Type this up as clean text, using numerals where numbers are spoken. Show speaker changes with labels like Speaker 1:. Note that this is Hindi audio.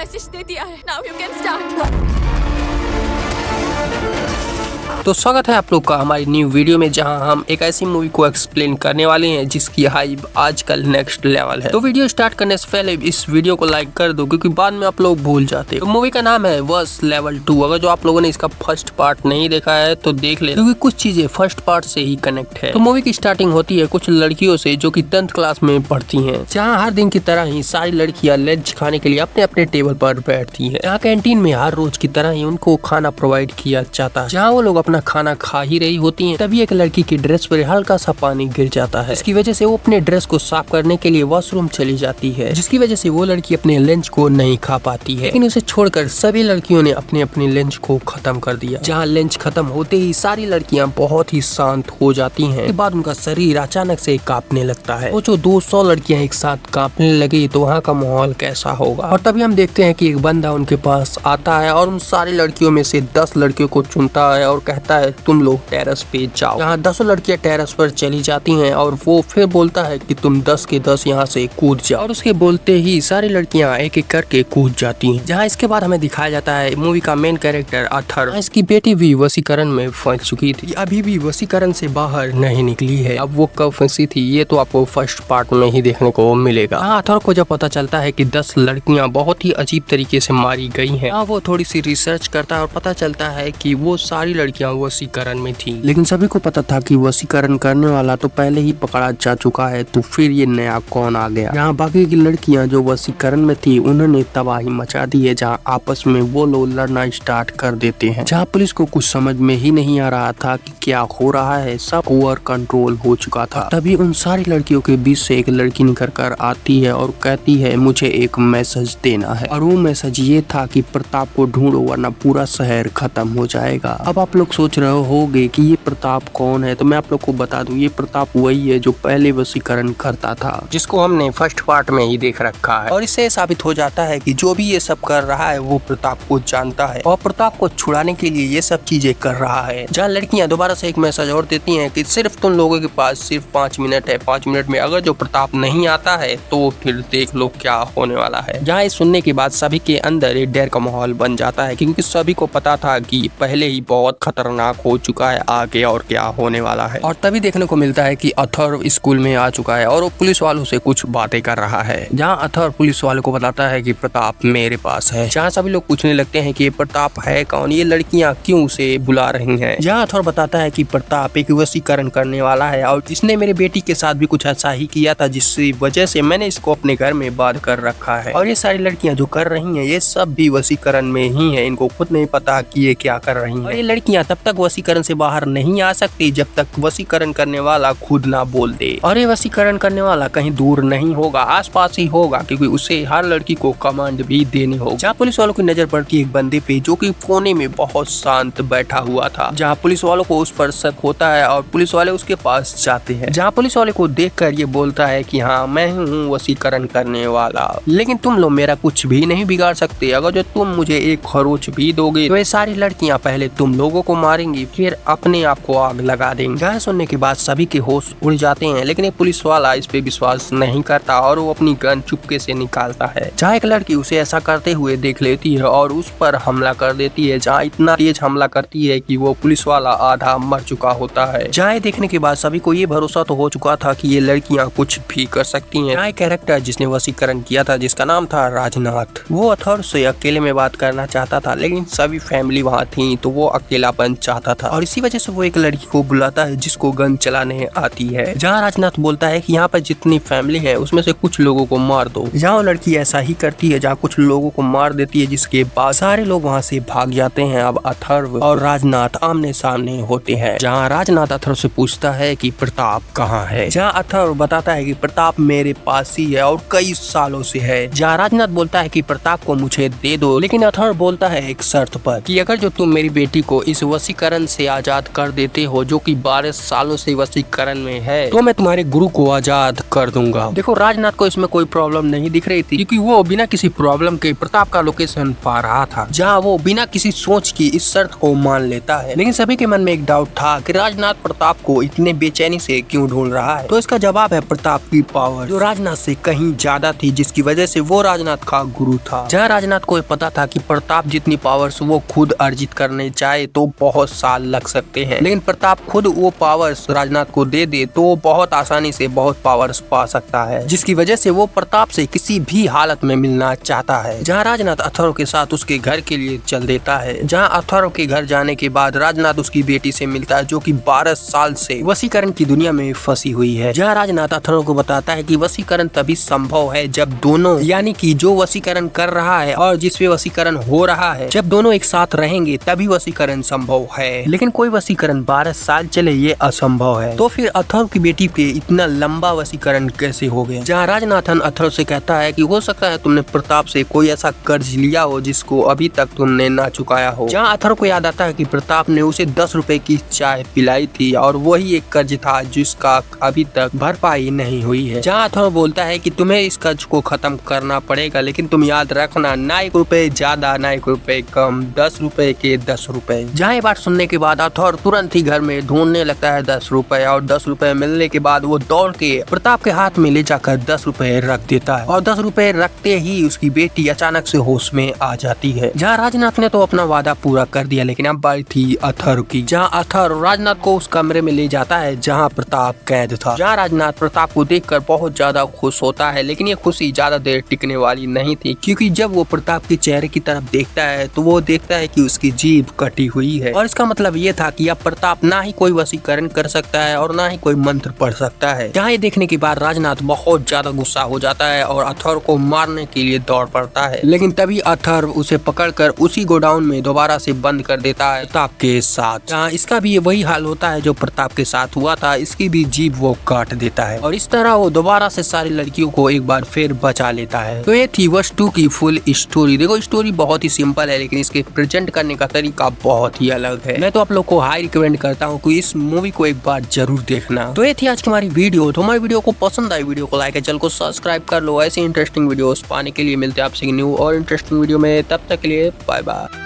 Speaker 1: मैसेज दे दिया है। Now you can start.
Speaker 2: तो स्वागत है आप लोग का हमारी न्यू वीडियो में, जहां हम एक ऐसी मूवी को एक्सप्लेन करने वाले हैं जिसकी हाइप आजकल नेक्स्ट लेवल है। तो वीडियो स्टार्ट करने से पहले इस वीडियो को लाइक कर दो, क्योंकि बाद में आप लोग भूल जाते हो। तो मूवी का नाम है वस लेवल 2। अगर जो आप लोगों ने इसका फर्स्ट पार्ट नहीं देखा है तो देख ले, क्योंकि कुछ चीजें फर्स्ट पार्ट से ही कनेक्ट है। तो मूवी की स्टार्टिंग होती है कुछ लड़कियों से जो की 10th क्लास में पढ़ती है, जहाँ हर दिन की तरह ही सारी लड़कियां लंच खाने के लिए अपने अपने टेबल पर बैठती है। यहाँ कैंटीन में हर रोज की तरह ही उनको खाना प्रोवाइड किया जाता है। जहाँ वो लोग अपना खाना खा ही रही होती हैं, तभी एक लड़की की ड्रेस पर हल्का सा पानी गिर जाता है। इसकी वजह से वो अपने ड्रेस को साफ करने के लिए वॉशरूम चली जाती है, जिसकी वजह से वो लड़की अपने लंच को नहीं खा पाती है। लेकिन उसे छोड़कर सभी लड़कियों ने अपने अपने लंच को खत्म कर दिया। जहाँ लंच खत्म होते ही सारी लड़कियां बहुत ही शांत हो जाती हैं। इसके बाद उनका शरीर अचानक से कांपने लगता है। वो जो 200 लड़कियां एक साथ कांपने लगी तो वहाँ का माहौल कैसा होगा। और तभी हम देखते हैं कि एक बंदा उनके पास आता है और उन सारी लड़कियों में से 10 लड़कियों को चुनता है और कहता है तुम लोग टेरेस पे जाओ। यहाँ 10 लड़कियां टेरेस पर चली जाती हैं और वो फिर बोलता है कि तुम 10 के 10 यहाँ से कूद जाओ। और उसके बोलते ही सारी लड़कियां एक एक करके कूद जाती हैं। जहाँ इसके बाद हमें दिखाया जाता है मूवी का मेन कैरेक्टर अथर। इसकी बेटी भी वसीकरण में फंस चुकी थी, अभी भी वसीकरण से बाहर नहीं निकली है। अब वो कब फंसी थी ये तो आपको फर्स्ट पार्ट में ही देखने को मिलेगा। अथर को जब पता चलता है कि 10 लड़कियां बहुत ही अजीब तरीके से मारी गई हैं, वो थोड़ी सी रिसर्च करता है और पता चलता है कि वो सारी लड़कियां वसीकरण में थी। लेकिन सभी को पता था कि वसीकरण करने वाला तो पहले ही पकड़ा जा चुका है, तो फिर ये नया कौन आ गया। यहाँ बाकी की लड़कियां जो वसीकरण में थी उन्होंने तबाही मचा दी है, जहाँ आपस में वो लोग लड़ना स्टार्ट कर देते हैं। जहाँ पुलिस को कुछ समझ में ही नहीं आ रहा था कि क्या हो रहा है, सब ओवर कंट्रोल हो चुका था। तभी उन सारी लड़कियों के बीच से एक लड़की निकल कर आती है और कहती है मुझे एक मैसेज देना है। और वो मैसेज ये था कि प्रताप को ढूंढो वरना पूरा शहर खत्म हो जाएगा। अब आप लोग सोच रहे होगे कि ये प्रताप कौन है, तो मैं आप लोग को बता दूं, ये प्रताप वही है जो पहले वसीकरण करता था, जिसको हमने फर्स्ट पार्ट में ही देख रखा है। और इससे साबित हो जाता है कि जो भी ये सब कर रहा है वो प्रताप को जानता है और प्रताप को छुड़ाने के लिए ये सब चीजें कर रहा है। जहाँ लड़कियां दोबारा से एक मैसेज और देती हैं कि सिर्फ तुम लोगों के पास सिर्फ 5 मिनट है, 5 मिनट में अगर जो प्रताप नहीं आता है तो फिर देख लो क्या होने वाला है। जहाँ ये सुनने के बाद सभी के अंदर एक डर का माहौल बन जाता है, क्योंकि सभी को पता था कि पहले ही बहुत खतरनाक हो चुका है आगे और क्या होने वाला है। और तभी देखने को मिलता है कि अथर स्कूल में आ चुका है और वो पुलिस वालों से कुछ बातें कर रहा है। जहाँ अथर पुलिस वालों को बताता है कि प्रताप मेरे पास है। जहाँ सभी लोग पूछने लगते हैं कि ये प्रताप है कौन, ये लड़कियां क्यों उसे बुला रही हैं। जहाँ अथर बताता है कि प्रताप एक वसीकरण करने वाला है और इसने मेरे बेटी के साथ भी कुछ ऐसा ही किया था, जिसकी वजह से मैंने इसको अपने घर में बांध कर रखा है। और ये सारी लड़कियां जो कर रही हैं ये सब भी वसीकरण में ही है, इनको खुद नहीं पता कि ये क्या कर रही हैं। और ये लड़कियां तब तक वसीकरण से बाहर नहीं आ सकती जब तक वसीकरण करने वाला खुद ना बोल दे। और ये वसीकरण करने वाला कहीं दूर नहीं होगा, आसपास ही होगा, क्योंकि उसे हर लड़की को कमांड भी देनी होगी। जहाँ पुलिस वालों की नजर पड़ती है एक बंदे पे जो कि कोने में बहुत शांत बैठा हुआ था। जहाँ पुलिस वालों को उस पर शक होता है और पुलिस वाले उसके पास जाते हैं। जहाँ पुलिस वाले को देखकर ये बोलता है कि हाँ मैं हूँ वसीकरण करने वाला, लेकिन तुम लोग मेरा कुछ भी नहीं बिगाड़ सकते। अगर जो तुम मुझे एक खरोच भी दोगे तो ये सारी लड़कियां पहले तुम लोगों को मारेंगी फिर अपने आप को आग लगा देंगे। जहाँ सुनने के बाद सभी के होश उड़ जाते हैं, लेकिन एक पुलिस वाला इस पे विश्वास नहीं करता और वो अपनी गन चुपके से निकालता है। जहाँ एक लड़की उसे ऐसा करते हुए देख लेती है और उस पर हमला कर देती है। जहाँ इतना तेज हमला करती है कि वो पुलिस वाला आधा मर चुका होता है। जहाँ देखने के बाद सभी को ये भरोसा तो हो चुका था कि ये लड़कियां कुछ भी कर सकती हैं। जहाँ कैरेक्टर जिसने वसीकरण किया था जिसका नाम था राजनाथ, वो अथर से अकेले में बात करना चाहता था, लेकिन सभी फैमिली वहाँ थी तो वो अकेलापन चाहता था और इसी वजह से वो एक लड़की को बुलाता है जिसको गन चलाने आती है। जहाँ राजनाथ बोलता है कि यहाँ पर जितनी फैमिली है उसमें से कुछ लोगों को मार दो। जहाँ वो लड़की ऐसा ही करती है, जहाँ कुछ लोगों को मार देती है, जिसके बाद सारे लोग वहाँ से भाग जाते हैं। अब अथर्व और राजनाथ आमने सामने होते हैं। जहाँ राजनाथ अथर्व से पूछता है कि प्रताप कहाँ है। जहाँ अथर्व बताता है कि प्रताप मेरे पास ही है और कई सालों से है। जहाँ राजनाथ बोलता है कि प्रताप को मुझे दे दो, लेकिन अथर्व बोलता है एक शर्त पर कि अगर जो तुम मेरी बेटी को इस वशीकरण से आजाद कर देते हो, जो कि 12 सालों से वशीकरण में है, तो मैं तुम्हारे गुरु को आजाद कर दूंगा। देखो राजनाथ को इसमें कोई प्रॉब्लम नहीं दिख रही थी, क्योंकि वो बिना किसी प्रॉब्लम के प्रताप का लोकेशन पा रहा था, जहाँ वो बिना किसी सोच की इस शर्त को मान लेता है। लेकिन सभी के मन में एक डाउट था कि राजनाथ प्रताप को इतने बेचैनी से क्यों ढूंढ रहा है। तो इसका जवाब है प्रताप की पावर, जो राजनाथ से कहीं ज्यादा थी, जिसकी वजह से वो राजनाथ का गुरु था। जहाँ राजनाथ को पता था कि प्रताप जितनी पावर्स वो खुद अर्जित करने चाहे तो बहुत साल लग सकते हैं, लेकिन प्रताप खुद वो पावर्स राजनाथ को दे दे तो वो बहुत आसानी से बहुत पावर्स पा सकता है, जिसकी वजह से वो प्रताप से किसी भी हालत में मिलना चाहता है। जहाँ राजनाथ अथर्व के साथ उसके घर के लिए चल देता है। जहाँ अथर्व के घर जाने के बाद राजनाथ उसकी बेटी से मिलता है, जो कि 12 साल से वशीकरण की दुनिया में फंसी हुई है। जहाँ राजनाथ अथर्व को बताता है कि वशीकरण तभी संभव है जब दोनों, यानी कि जो वशीकरण कर रहा है और जिस पे वशीकरण हो रहा है, जब दोनों एक साथ रहेंगे तभी वशीकरण संभव है। लेकिन कोई वशीकरण 12 साल चले ये असंभव है। तो फिर अथर्व की बेटी पे इतना लंबा वशीकरण कैसे हो गया? जहाँ राजनाथन अथर्व से कहता है कि हो सकता है तुमने प्रताप से कोई ऐसा कर्ज लिया हो जिसको अभी तक तुमने ना चुकाया हो। जहाँ अथर्व को याद आता है कि प्रताप ने उसे 10 रुपए की चाय पिलाई थी और वही एक कर्ज था जिसका अभी तक भरपाई नहीं हुई है। जहाँ अथर्व बोलता है कि तुम्हें इस कर्ज को खत्म करना पड़ेगा, लेकिन तुम याद रखना ना 1 रुपए ज्यादा ना 1 रुपए कम, 10 रुपए के 10 रुपए। जहाँ ये बात सुनने के बाद अथर्व तुरंत ही घर में ढूंढने लगता है 10 रुपए, और 10 रुपए मिलने के बाद वो दौड़ के प्रताप के हाथ में ले जाकर 10 रुपए रख देता है, और 10 रुपए रखते ही उसकी बेटी अचानक से होश में आ जाती है। जहाँ राजनाथ ने तो अपना वादा पूरा कर दिया, लेकिन अब बारी थी अथर्व की। जहाँ अथर्व राजनाथ को उस कमरे में ले जाता है जहाँ प्रताप कैद था। जहाँ राजनाथ प्रताप को देखकर बहुत ज्यादा खुश होता है, लेकिन ये खुशी ज्यादा देर टिकने वाली नहीं थी, क्योंकि जब वो प्रताप के चेहरे की तरफ देखता है तो वो देखता है कि उसकी जीभ कटी हुई है, और इसका मतलब ये था कि अब प्रताप ना ही कोई वशीकरण कर सकता है और ना ही कोई मंत्र पढ़ सकता है। जहाँ ये देखने के बाद राजनाथ बहुत ज्यादा गुस्सा हो जाता है और अथर्व को मारने के लिए दौड़ पड़ता है, लेकिन तभी अथर्व उसे पकड़कर उसी गोडाउन में दोबारा से बंद कर देता है प्रताप के साथ। जहाँ इसका भी वही हाल होता है जो प्रताप के साथ हुआ था, इसकी भी जीभ वो काट देता है, और इस तरह वो दोबारा से सारी लड़कियों को एक बार फिर बचा लेता है। तो ये थी वश 2 की फुल स्टोरी। देखो स्टोरी बहुत ही सिंपल है, लेकिन इसके प्रेजेंट करने का तरीका बहुत ही अलग है। मैं तो आप लोग को हाई रिकमेंड करता हूँ कि इस मूवी को एक बार जरूर देखना। तो ये थी आज की हमारी वीडियो। तो हमारी वीडियो को पसंद आई, वीडियो को लाइक है, चैनल को सब्सक्राइब कर लो। ऐसे इंटरेस्टिंग वीडियोस पाने के लिए मिलते हैं आपसे न्यू और इंटरेस्टिंग वीडियो में। तब तक के लिए बाय बाय।